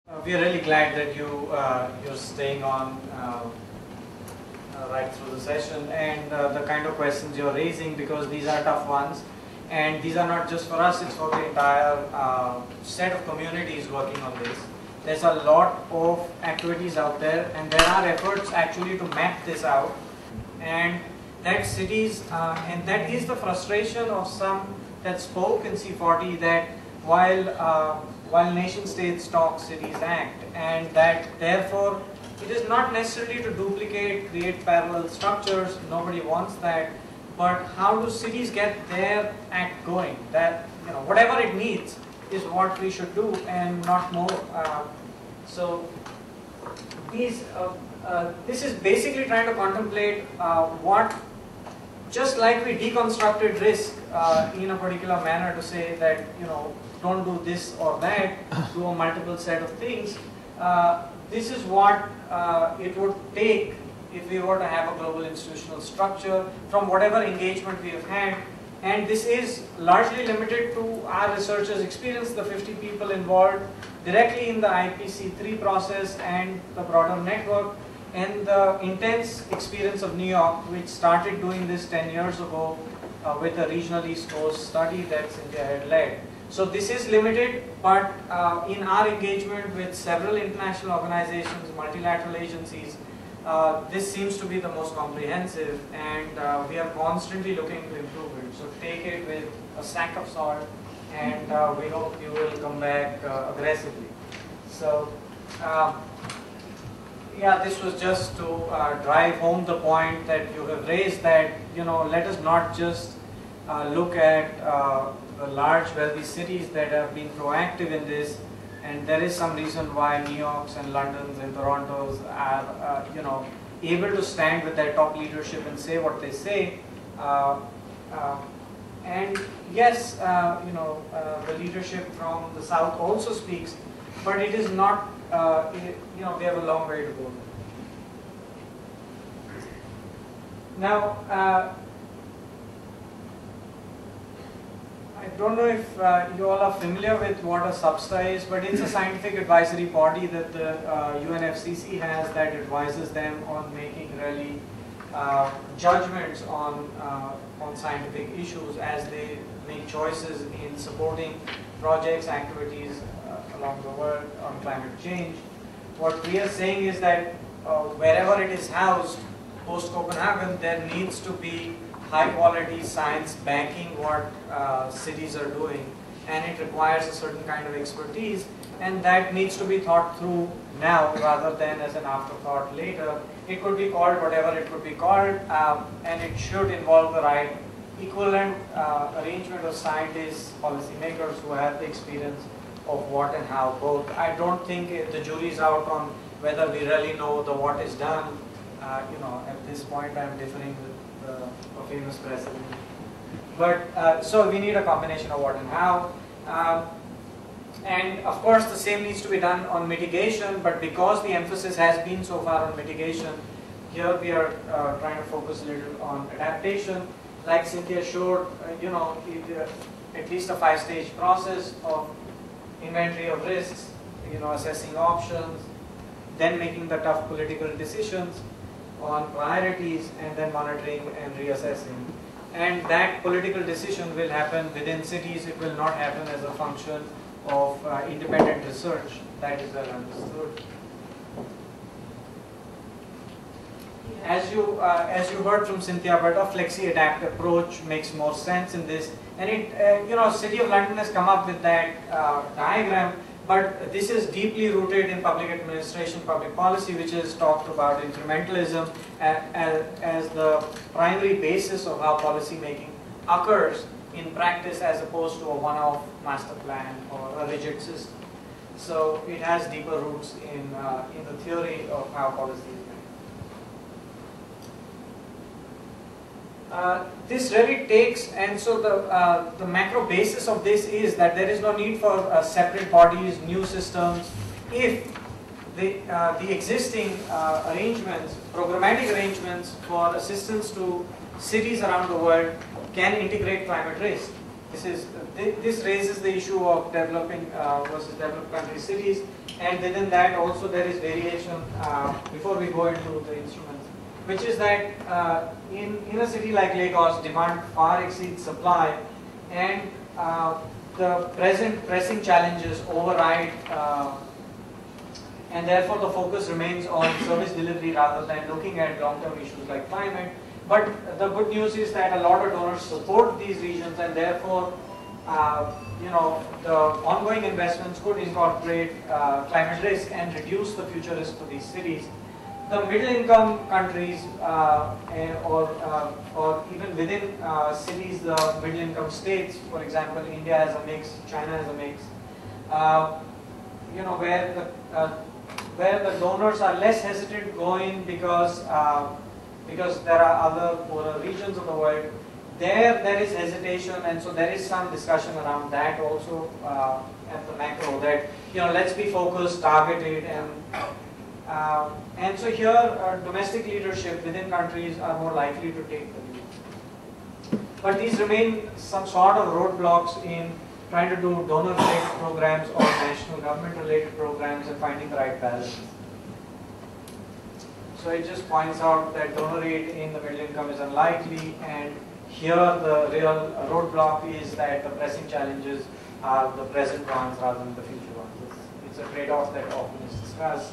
We are really glad that you're staying on right through the session, and the kind of questions you're raising, because these are tough ones, and these are not just for us, it's for the entire set of communities working on this. There's a lot of activities out there, and there are efforts actually to map this out, and that cities, and that is the frustration of some that spoke in C40, that while nation states talk, cities act, and that therefore it is not necessarily to duplicate, create parallel structures, nobody wants that, but how do cities get their act going? That, whatever it needs is what we should do and not more. So this is basically trying to contemplate what, just like we deconstructed risk in a particular manner to say that, don't do this or that, do a multiple set of things. This is what it would take if we were to have a global institutional structure from whatever engagement we have had. And this is largely limited to our researchers' experience, the 50 people involved directly in the IPC3 process and the broader network, and the intense experience of New York, which started doing this 10 years ago with a regional East Coast study that Cynthia had led. So this is limited, but in our engagement with several international organizations, multilateral agencies, this seems to be the most comprehensive, and we are constantly looking to improve it. So take it with a sack of salt, and we hope you will come back aggressively. So yeah, this was just to drive home the point that you have raised, that let us not just look at the large wealthy cities that have been proactive in this, and there is some reason why New York's and London's and Toronto's are able to stand with their top leadership and say what they say. And yes, the leadership from the South also speaks, but it is not, we have a long way to go. Now, I don't know if you all are familiar with what a SBSTA is, but it's a scientific advisory body that the UNFCCC has that advises them on making really judgments on scientific issues as they make choices in supporting projects, activities along the world on climate change. What we are saying is that wherever it is housed post-Copenhagen, there needs to be high-quality science backing what cities are doing, and it requires a certain kind of expertise, and that needs to be thought through now rather than as an afterthought later. It could be called whatever it could be called, and it should involve the right equivalent arrangement of scientists, policymakers who have the experience of what and how both. I don't think the jury's out on whether we really know the what is done. At this point I'm differing with a famous president. But so we need a combination of what and how. And of course the same needs to be done on mitigation, but because the emphasis has been so far on mitigation, here we are trying to focus a little on adaptation. Like Cynthia showed, at least a 5-stage process of inventory of risks, assessing options, then making the tough political decisions on priorities, and then monitoring and reassessing. And that political decision will happen within cities. It will not happen as a function of independent research. That is well understood. As you heard from Cynthia, but a flexi-adapt approach makes more sense in this. And it, City of London has come up with that diagram, but this is deeply rooted in public administration, public policy, which is talked about incrementalism as the primary basis of how policy making occurs in practice, as opposed to a one-off master plan or a rigid system. So it has deeper roots in the theory of how policy is made. This really takes, and so the macro basis of this is that there is no need for separate bodies, new systems, if the existing arrangements, programmatic arrangements for assistance to cities around the world can integrate climate risk. this raises the issue of developing versus developed country cities, and within that also there is variation before we go into the instruments, which is that in a city like Lagos, demand far exceeds supply, and the present pressing challenges override, and therefore the focus remains on service delivery rather than looking at long-term issues like climate. But the good news is that a lot of donors support these regions, and therefore, the ongoing investments could incorporate climate risk and reduce the future risk for these cities. The middle-income countries, or even within cities, the middle-income states, for example, India has a mix, China has a mix, where the donors are less hesitant going because there are other poorer regions of the world. There is hesitation, and so there is some discussion around that also at the macro, that let's be focused, targeted, and so here domestic leadership within countries are more likely to take the lead. But these remain some sort of roadblocks in trying to do donor-related programs or national government-related programs and finding the right balance. So it just points out that donor aid in the middle income is unlikely, and here the real roadblock is that the pressing challenges are the present ones rather than the future ones. It's a trade-off that often is discussed.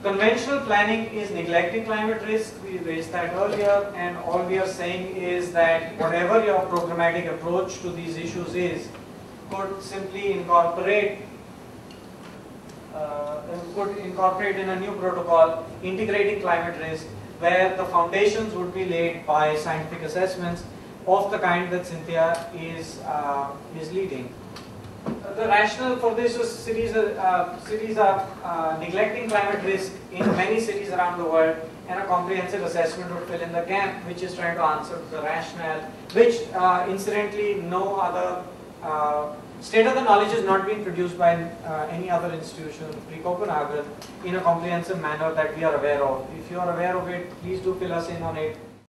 Conventional planning is neglecting climate risk. We raised that earlier, and all we are saying is that whatever your programmatic approach to these issues is, could simply incorporate in a new protocol integrating climate risk, where the foundations would be laid by scientific assessments of the kind that Cynthia is leading. The rationale for this is cities are neglecting climate risk in many cities around the world, and a comprehensive assessment would fill in the gap, which is trying to answer the rationale, which incidentally no other state of the knowledge is not being produced by any other institution pre-Copenhagen in a comprehensive manner that we are aware of. If you are aware of it, please do fill us in on it.